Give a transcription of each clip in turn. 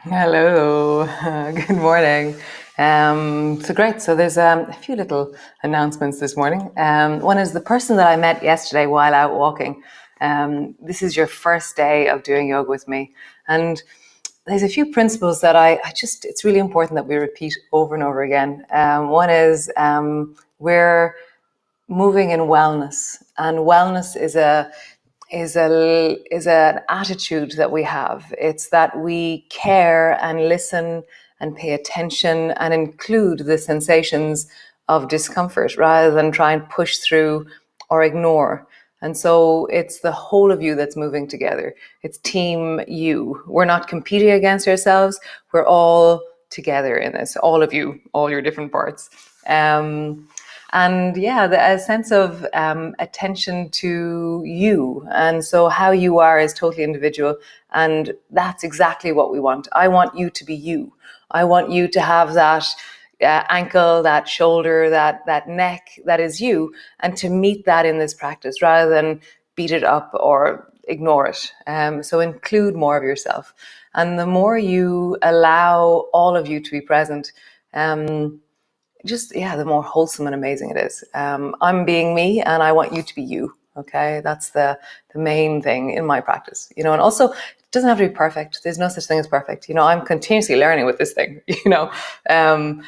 Hello, good morning. So great. So there's a few little announcements this morning. One is the person that I met yesterday while out walking. This is your first day of doing yoga with me. And there's a few principles that it's really important that we repeat over and over again. One is we're moving in wellness, and wellness is an attitude that we have. It's that we care and listen and pay attention and include the sensations of discomfort rather than try and push through or ignore. And so it's the whole of you that's moving together. It's team you. We're not competing against ourselves. We're all together in this, all of you, all your different parts. And yeah, a sense of attention to you. And so how you are is totally individual. And that's exactly what we want. I want you to be you. I want you to have that ankle, that shoulder, that neck that is you, and to meet that in this practice rather than beat it up or ignore it. So include more of yourself. And the more you allow all of you to be present, the more wholesome and amazing it is. I'm being me and I want you to be you. Okay, that's the main thing in my practice, and also it doesn't have to be perfect. There's no such thing as perfect. I'm continuously learning with this thing, and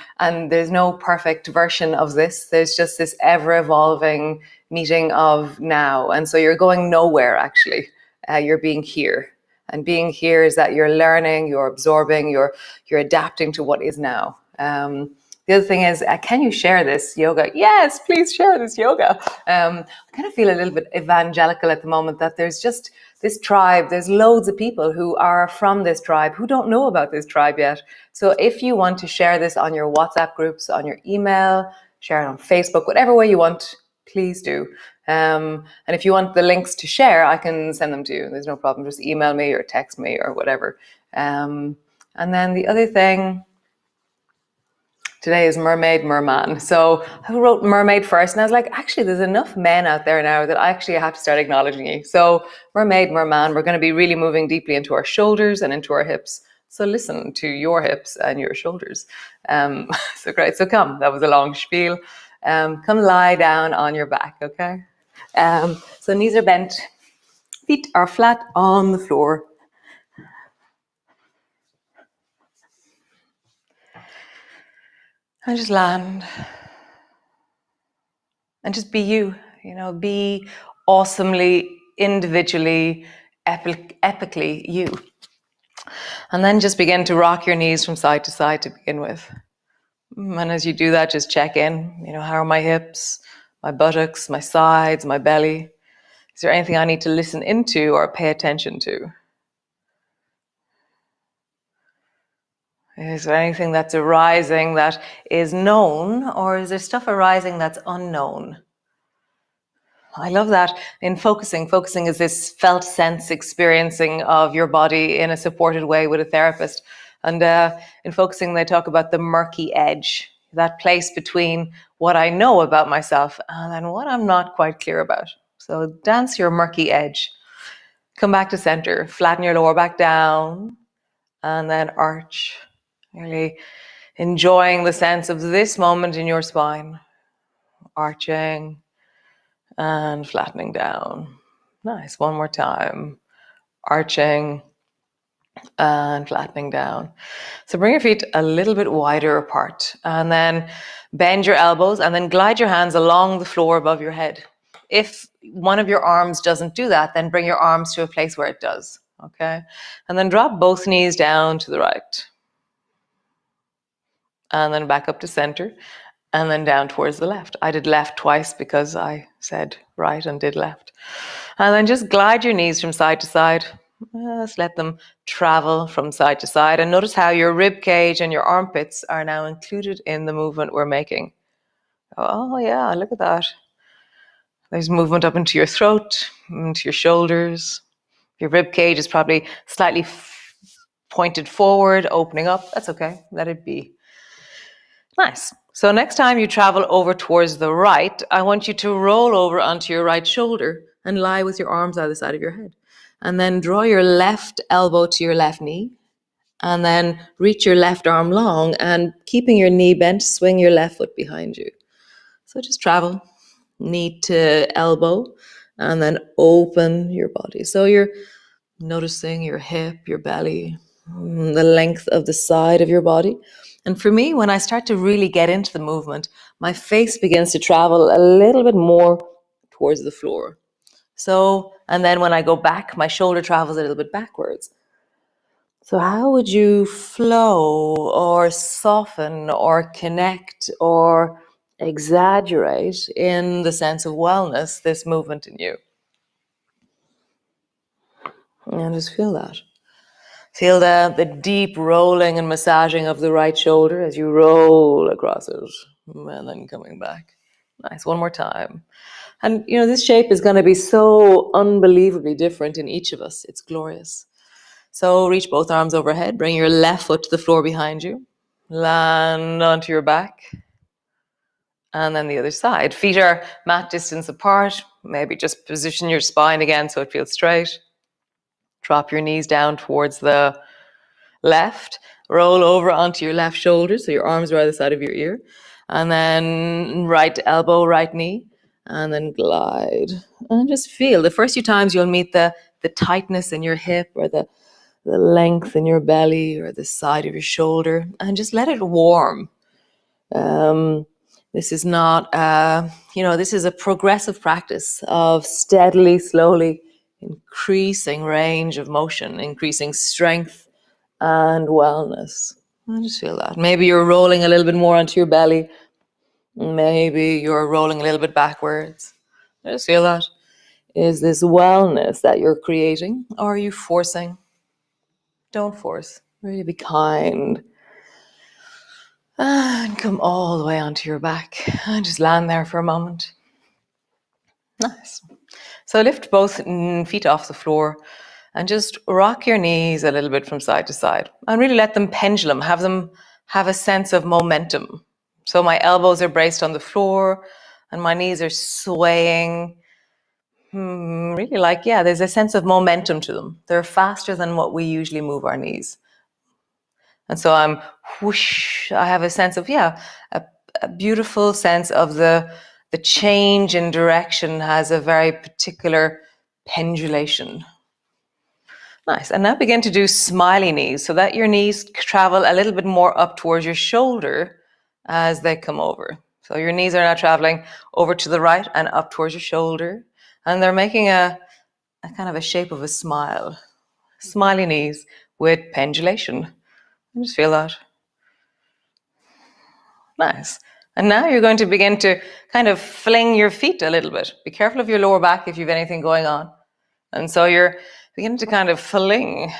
there's no perfect version of this. There's just this ever evolving meeting of now. And so you're going nowhere, actually. You're being here. And being here is that you're learning, you're absorbing, you're adapting to what is now. The other thing is, can you share this yoga? Yes, please share this yoga. I kind of feel a little bit evangelical at the moment that there's just this tribe. There's loads of people who are from this tribe who don't know about this tribe yet. So if you want to share this on your WhatsApp groups, on your email, share it on Facebook, whatever way you want, please do. And if you want the links to share, I can send them to you. There's no problem. Just email me or text me or whatever. And then the other thing, today is Mermaid, Merman. So I wrote Mermaid first, and I was like, actually, there's enough men out there now that I actually have to start acknowledging you. So Mermaid, Merman, we're going to be really moving deeply into our shoulders and into our hips. So listen to your hips and your shoulders. So great. So come, that was a long spiel. Come lie down on your back, okay? So knees are bent, feet are flat on the floor. And just land. And just be you, be awesomely, individually, epically you. And then just begin to rock your knees from side to side to begin with. And as you do that, just check in, how are my hips, my buttocks, my sides, my belly? Is there anything I need to listen into or pay attention to? Is there anything that's arising that is known, or is there stuff arising that's unknown? I love that in focusing. Focusing is this felt sense experiencing of your body in a supported way with a therapist. And in focusing, they talk about the murky edge, that place between what I know about myself and then what I'm not quite clear about. So dance your murky edge. Come back to center, flatten your lower back down, and then arch. Really enjoying the sense of this moment in your spine. Arching and flattening down. Nice. One more time. Arching and flattening down. So bring your feet a little bit wider apart and then bend your elbows and then glide your hands along the floor above your head. If one of your arms doesn't do that, then bring your arms to a place where it does. Okay. And then drop both knees down to the right. And then back up to center. And then down towards the left. I did left twice because I said right and did left. And then just glide your knees from side to side. Just let them travel from side to side. And notice how your rib cage and your armpits are now included in the movement we're making. Oh yeah, look at that. There's movement up into your throat, into your shoulders. Your rib cage is probably slightly pointed forward, opening up. That's okay. Let it be. Nice. So next time you travel over towards the right, I want you to roll over onto your right shoulder and lie with your arms either side of your head. And then draw your left elbow to your left knee And then reach your left arm long and keeping your knee bent, swing your left foot behind you. So just travel, knee to elbow, and then open your body. So you're noticing your hip, your belly, the length of the side of your body. And for me, when I start to really get into the movement, my face begins to travel a little bit more towards the floor. So, and then when I go back, my shoulder travels a little bit backwards. So how would you flow or soften or connect or exaggerate in the sense of wellness this movement in you? And just feel that. Feel the deep rolling and massaging of the right shoulder as you roll across it and then coming back. Nice. One more time. And this shape is going to be so unbelievably different in each of us. It's glorious. So reach both arms overhead. Bring your left foot to the floor behind you. Land onto your back. And then the other side. Feet are mat distance apart. Maybe just position your spine again so it feels straight. Drop your knees down towards the left. Roll over onto your left shoulder so your arms are either side of your ear. And then right elbow, right knee. And then glide. And just feel. The first few times you'll meet the tightness in your hip or the length in your belly or the side of your shoulder. And just let it warm. This is not, this is a progressive practice of steadily, slowly increasing range of motion, increasing strength and wellness. I just feel that. Maybe you're rolling a little bit more onto your belly. Maybe you're rolling a little bit backwards. I just feel that. Is this wellness that you're creating, or are you forcing? Don't force. Really be kind. And come all the way onto your back. And just land there for a moment. Nice. So lift both feet off the floor and just rock your knees a little bit from side to side. And really let them pendulum, have them have a sense of momentum. So my elbows are braced on the floor and my knees are swaying. Really there's a sense of momentum to them. They're faster than what we usually move our knees. And so I'm whoosh, I have a sense of, a beautiful sense of the change in direction has a very particular pendulation. Nice. And now begin to do smiley knees so that your knees travel a little bit more up towards your shoulder as they come over. So your knees are now traveling over to the right and up towards your shoulder. And they're making a kind of a shape of a smile. Smiley knees with pendulation. Just feel that. Nice. And now you're going to begin to kind of fling your feet a little bit. Be careful of your lower back if you have anything going on. And so you're beginning to kind of fling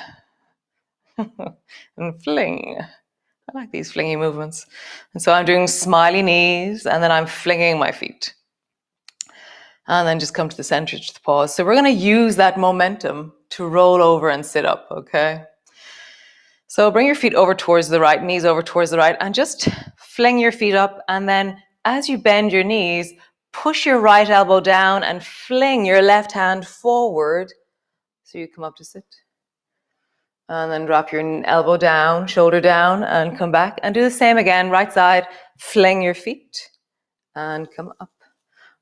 and fling. I like these flingy movements. And so I'm doing smiley knees and then I'm flinging my feet. And then just come to the center to the pause. So we're going to use that momentum to roll over and sit up, okay? So bring your feet over towards the right, knees over towards the right, and just fling your feet up. And then as you bend your knees, push your right elbow down and fling your left hand forward. So you come up to sit. And then drop your elbow down, shoulder down, and come back. And do the same again, right side, fling your feet and come up.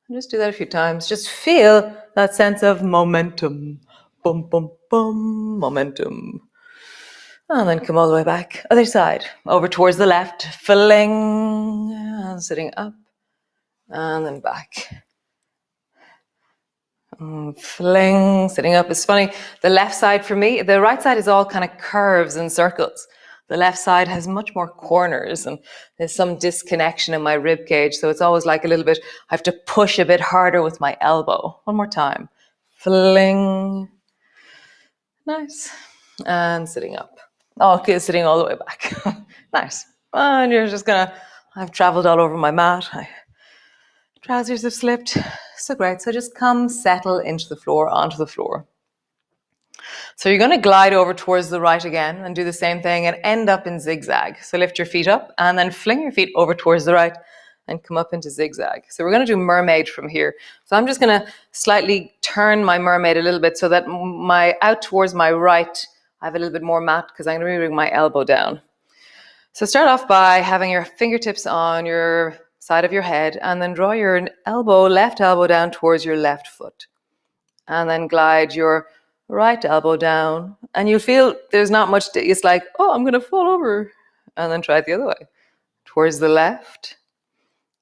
And just do that a few times. Just feel that sense of momentum. Boom, boom, boom, momentum. And then come all the way back. Other side. Over towards the left. Fling. And sitting up. And then back. Fling. Sitting up. It's funny. The left side for me, the right side is all kind of curves and circles. The left side has much more corners and there's some disconnection in my rib cage. So it's always like a little bit, I have to push a bit harder with my elbow. One more time. Fling. Nice. And sitting up. Okay, sitting all the way back. Nice. And you're just I've traveled all over my mat. Trousers have slipped. So great. So just come settle into the floor, onto the floor. So you're going to glide over towards the right again and do the same thing and end up in zigzag. So lift your feet up and then fling your feet over towards the right and come up into zigzag. So we're going to do mermaid from here. So I'm just going to slightly turn my mermaid a little bit so that out towards my right, I have a little bit more mat because I'm going to bring my elbow down. So start off by having your fingertips on your side of your head and then draw your left elbow down towards your left foot. And then glide your right elbow down. And you'll feel there's not much, it's like, oh, I'm going to fall over. And then try it the other way, towards the left.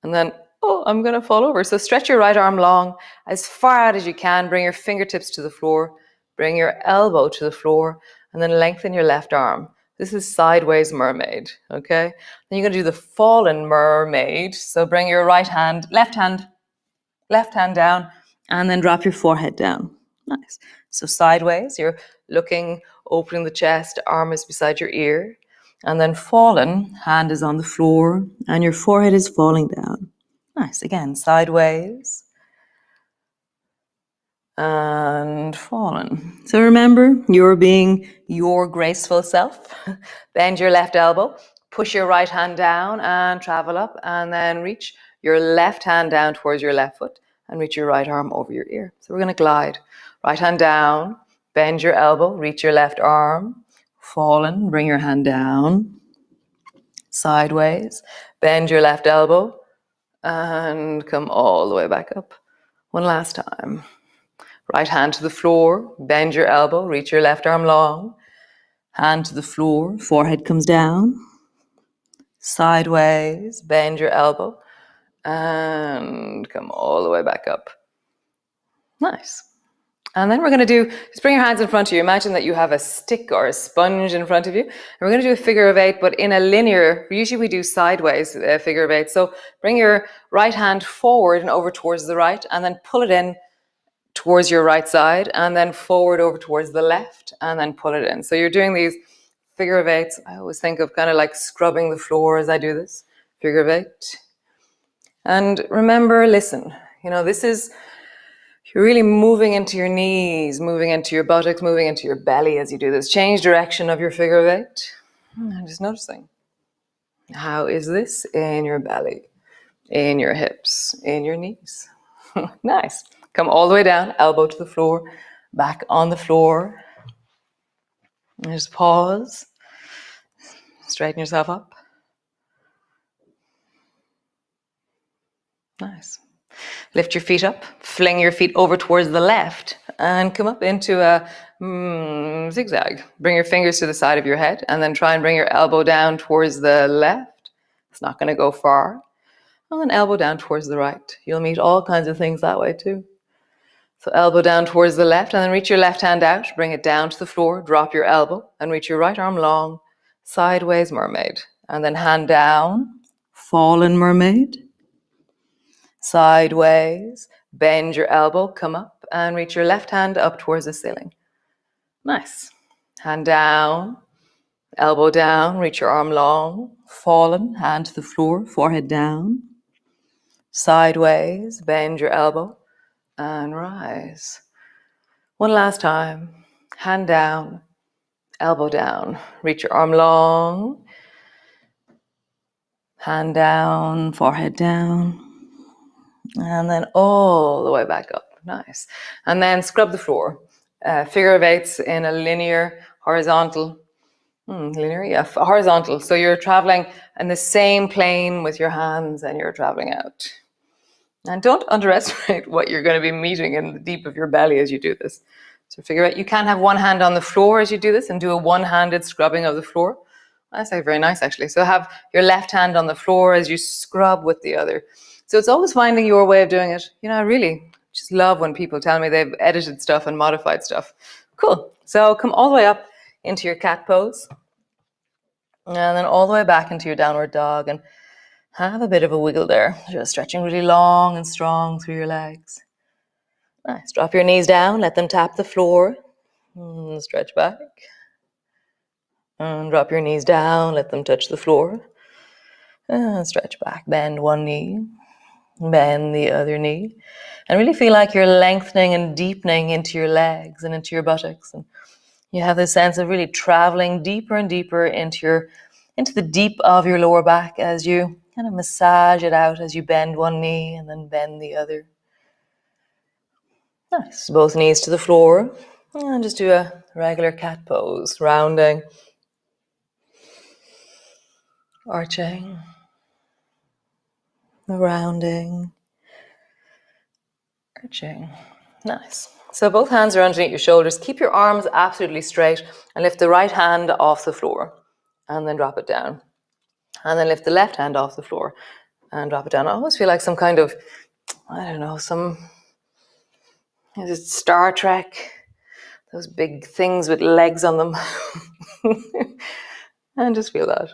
And then, oh, I'm going to fall over. So stretch your right arm long, as far out as you can. Bring your fingertips to the floor. Bring your elbow to the floor. And then lengthen your left arm. This is sideways mermaid, okay? Then you're going to do the fallen mermaid. So bring your left hand down, and then drop your forehead down. Nice. So sideways, you're looking, opening the chest, arm is beside your ear. And then fallen, hand is on the floor, and your forehead is falling down. Nice. Again, sideways. And fallen. So remember, you're being your graceful self. Bend your left elbow, push your right hand down and travel up, and then reach your left hand down towards your left foot and reach your right arm over your ear. So we're going to glide. Right hand down, bend your elbow, reach your left arm, fallen, bring your hand down, sideways, bend your left elbow, and come all the way back up. One last time. Right hand to the floor, bend your elbow, reach your left arm long, hand to the floor, forehead comes down, sideways, bend your elbow, and come all the way back up. Nice. And then we're going to do, just bring your hands in front of you. Imagine that you have a stick or a sponge in front of you. And we're going to do a figure of eight, but in a linear, usually we do sideways figure of eight. So bring your right hand forward and over towards the right, and then pull it in towards your right side, and then forward over towards the left, and then pull it in. So you're doing these figure of eights. I always think of kind of like scrubbing the floor as I do this, figure of eight. And remember, listen, this is, you're really moving into your knees, moving into your buttocks, moving into your belly as you do this. Change direction of your figure of eight. I'm just noticing, how is this in your belly, in your hips, in your knees? Nice. Come all the way down, elbow to the floor, back on the floor. And just pause. Straighten yourself up. Nice. Lift your feet up, fling your feet over towards the left, and come up into a zigzag. Bring your fingers to the side of your head, and then try and bring your elbow down towards the left. It's not going to go far. And then elbow down towards the right. You'll meet all kinds of things that way too. So elbow down towards the left, and then reach your left hand out, bring it down to the floor, drop your elbow, and reach your right arm long, sideways mermaid. And then hand down, fallen mermaid. Sideways, bend your elbow, come up, and reach your left hand up towards the ceiling. Nice. Hand down, elbow down, reach your arm long, fallen, hand to the floor, forehead down. Sideways, bend your elbow, and rise. One last time. Hand down, elbow down. Reach your arm long. Hand down, forehead down. And then all the way back up. Nice. And then scrub the floor. Figure of eights in a linear, horizontal. Linear, yeah, horizontal. So you're traveling in the same plane with your hands and you're traveling out. And don't underestimate what you're going to be meeting in the deep of your belly as you do this. So figure out, you can have one hand on the floor as you do this and do a one-handed scrubbing of the floor. That's very nice, actually. So have your left hand on the floor as you scrub with the other. So it's always finding your way of doing it. I really just love when people tell me they've edited stuff and modified stuff. Cool. So come all the way up into your cat pose. And then all the way back into your downward dog. And have a bit of a wiggle there. Just stretching really long and strong through your legs. Nice. Drop your knees down. Let them tap the floor. Stretch back. And drop your knees down. Let them touch the floor. And stretch back. Bend one knee. Bend the other knee. And really feel like you're lengthening and deepening into your legs and into your buttocks. And you have this sense of really traveling deeper and deeper into the deep of your lower back as you kind of massage it out as you bend one knee and then bend the other. Nice. Both knees to the floor. And just do a regular cat pose, rounding, arching, rounding, arching. Nice. So both hands are underneath your shoulders. Keep your arms absolutely straight and lift the right hand off the floor and then drop it down. And then lift the left hand off the floor and drop it down. I almost feel like some kind of, I don't know, is it Star Trek? Those big things with legs on them. And just feel that.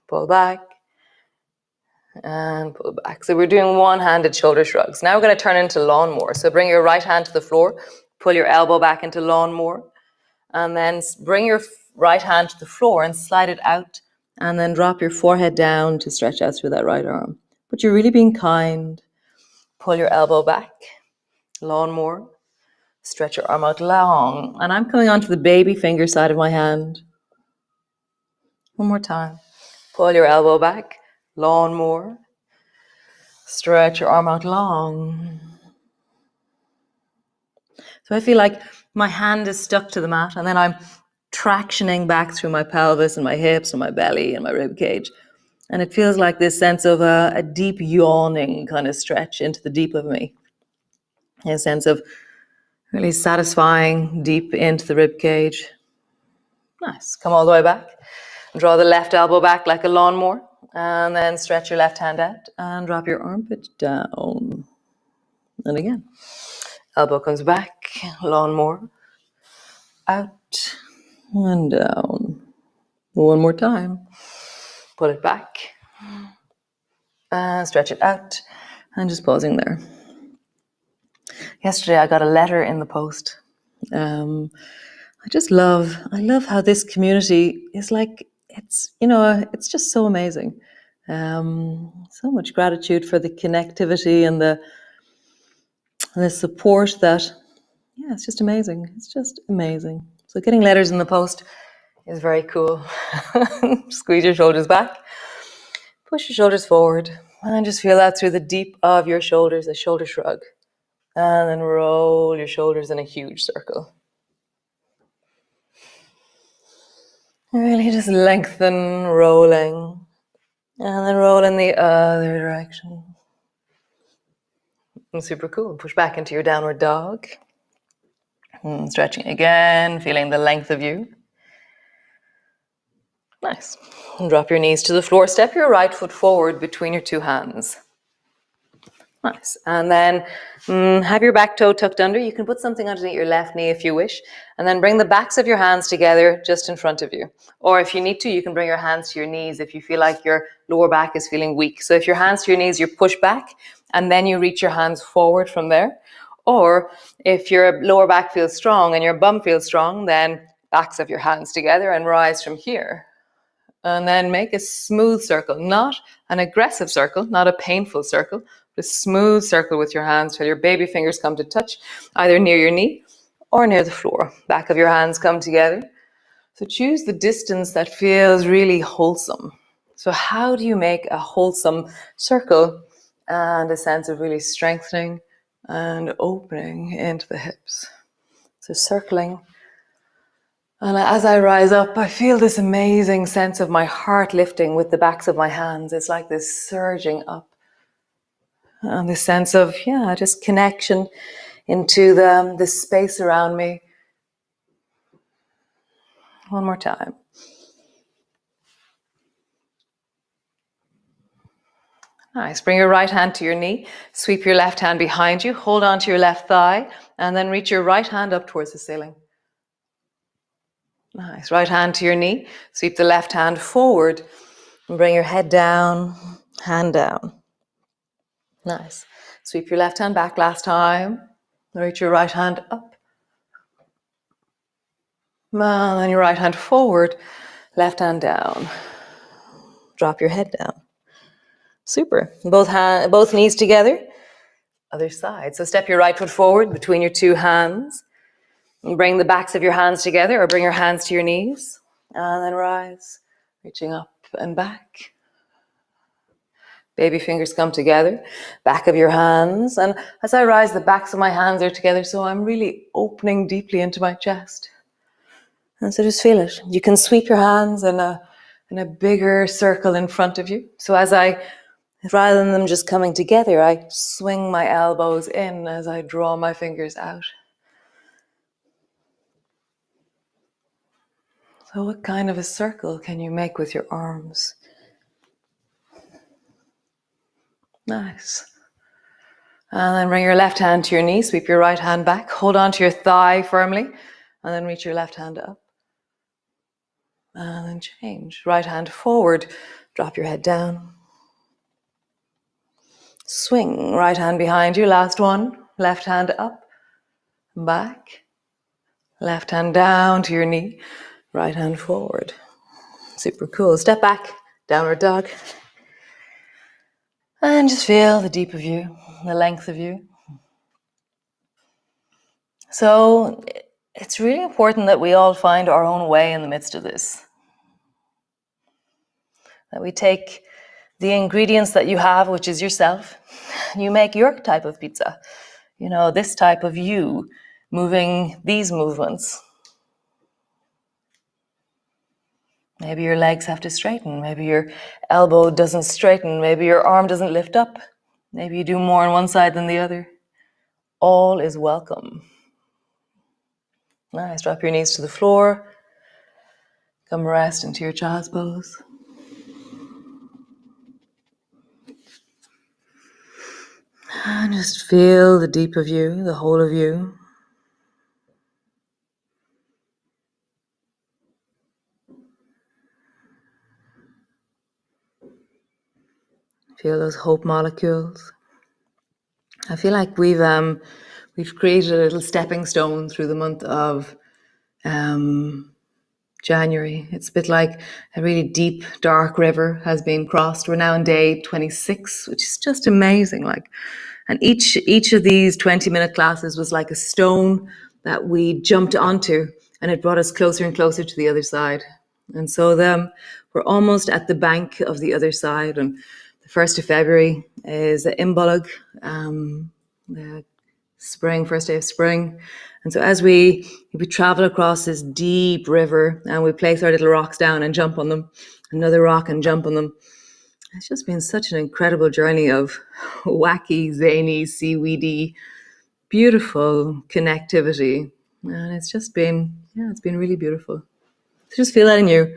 Pull back and pull back. So we're doing one-handed shoulder shrugs. Now we're going to turn into lawnmower. So bring your right hand to the floor, pull your elbow back into lawnmower, and then bring your right hand to the floor and slide it out, and then drop your forehead down to stretch out through that right arm. But you're really being kind. Pull your elbow back, lawnmower, stretch your arm out long. And I'm coming onto the baby finger side of my hand. One more time. Pull your elbow back, lawnmower, stretch your arm out long. So I feel like my hand is stuck to the mat, and then I'm tractioning back through my pelvis and my hips and my belly and my rib cage. And it feels like this sense of a deep yawning kind of stretch into the deep of me. A sense of really satisfying deep into the rib cage. Nice. Come all the way back. Draw the left elbow back like a lawnmower. And then stretch your left hand out and drop your armpit down. And again. Elbow comes back, lawnmower, out and down. One more time. Pull it back and stretch it out, and just pausing there. Yesterday I got a letter in the post. I love how this community is like, it's just so amazing. So much gratitude for the connectivity and the support that, yeah, it's just amazing. It's just amazing. So getting letters in the post is very cool. Squeeze your shoulders back, push your shoulders forward, and just feel that through the deep of your shoulders, a shoulder shrug. And then roll your shoulders in a huge circle. Really just lengthen, rolling, and then roll in the other direction. And super cool. Push back into your downward dog. And stretching again, feeling the length of you. Nice. And drop your knees to the floor. Step your right foot forward between your two hands. Nice. And then have your back toe tucked under. You can put something underneath your left knee if you wish. And then bring the backs of your hands together just in front of you. Or if you need to, you can bring your hands to your knees if you feel like your lower back is feeling weak. So if your hands to your knees, you push back and then you reach your hands forward from there. Or if your lower back feels strong and your bum feels strong, then backs of your hands together and rise from here. And then make a smooth circle, not an aggressive circle, not a painful circle, but a smooth circle with your hands till your baby fingers come to touch either near your knee or near the floor. Back of your hands come together. So choose the distance that feels really wholesome. So how do you make a wholesome circle and a sense of really strengthening and opening into the hips? So circling. And as I rise up, I feel this amazing sense of my heart lifting with the backs of my hands. It's like this surging up. And this sense of, just connection into the space around me. One more time. Nice. Bring your right hand to your knee. Sweep your left hand behind you. Hold on to your left thigh. And then reach your right hand up towards the ceiling. Nice. Right hand to your knee. Sweep the left hand forward. And bring your head down, hand down. Nice. Sweep your left hand back last time. Reach your right hand up. And then your right hand forward. Left hand down. Drop your head down. Super. Both knees together. Other side. So step your right foot forward between your two hands. And bring the backs of your hands together or bring your hands to your knees. And then rise. Reaching up and back. Baby fingers come together, back of your hands. And as I rise, the backs of my hands are together, so I'm really opening deeply into my chest. And so just feel it. You can sweep your hands in a bigger circle in front of you. So rather than them just coming together, I swing my elbows in as I draw my fingers out. So what kind of a circle can you make with your arms? Nice. And then bring your left hand to your knee, sweep your right hand back, hold on to your thigh firmly, and then reach your left hand up. And then change. Right hand forward, drop your head down. Swing, right hand behind you, last one. Left hand up, back. Left hand down to your knee, right hand forward. Super cool. Step back, downward dog. And just feel the deep of you, the length of you. So it's really important that we all find our own way in the midst of this. That we take the ingredients that you have, which is yourself, and you make your type of pizza. You know, this type of you, moving these movements. Maybe your legs have to straighten. Maybe your elbow doesn't straighten. Maybe your arm doesn't lift up. Maybe you do more on one side than the other. All is welcome. Nice. Drop your knees to the floor. Come rest into your child's pose. And just feel the deep of you, the whole of you. Feel those hope molecules. I feel like we've created a little stepping stone through the month of January. It's a bit like a really deep, dark river has been crossed. We're now on day 26, which is just amazing. And each of these 20-minute classes was like a stone that we jumped onto, and it brought us closer and closer to the other side. And so we're almost at the bank of the other side. And the 1st of February is Imbolc, the spring, first day of spring. And so as we travel across this deep river and we place our little rocks down and jump on them, another rock and jump on them, it's just been such an incredible journey of wacky, zany, seaweedy, beautiful connectivity. And it's just been, it's been really beautiful. So just feel that in your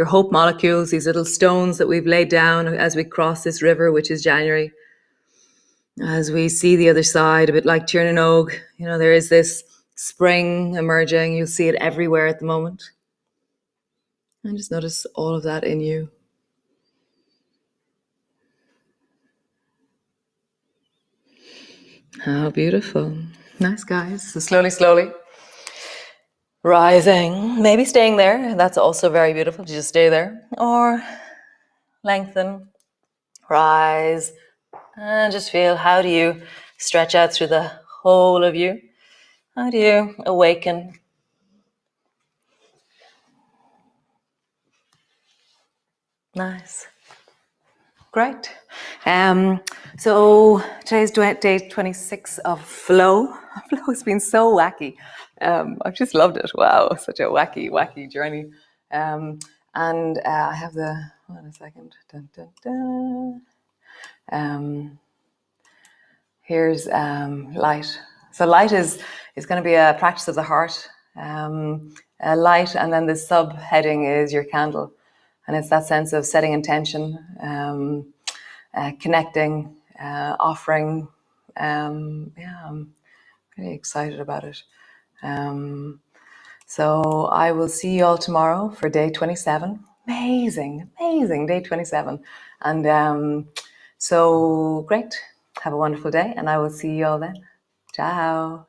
hope molecules, these little stones that we've laid down as we cross this river, which is January. As we see the other side, a bit like Tiernanog, there is this spring emerging. You'll see it everywhere at the moment. And just notice all of that in you. How beautiful. Nice, guys. So slowly, rising. Maybe staying there. That's also very beautiful. Just stay there. Or lengthen, rise, and just feel, how do you stretch out through the whole of you? How do you awaken? Nice. Great. So today's day 26 of Flow. Flow has been so wacky. I've just loved it. Wow, such a wacky journey. And I have hold on a second. Dun, dun, dun. Here's light. So light is going to be a practice of the heart. Light, and then the subheading is your candle. And it's that sense of setting intention, connecting, offering. I'm really excited about it. So I will see you all tomorrow for day 27. Amazing day 27. And so great. Have a wonderful day, and I will see you all then. Ciao.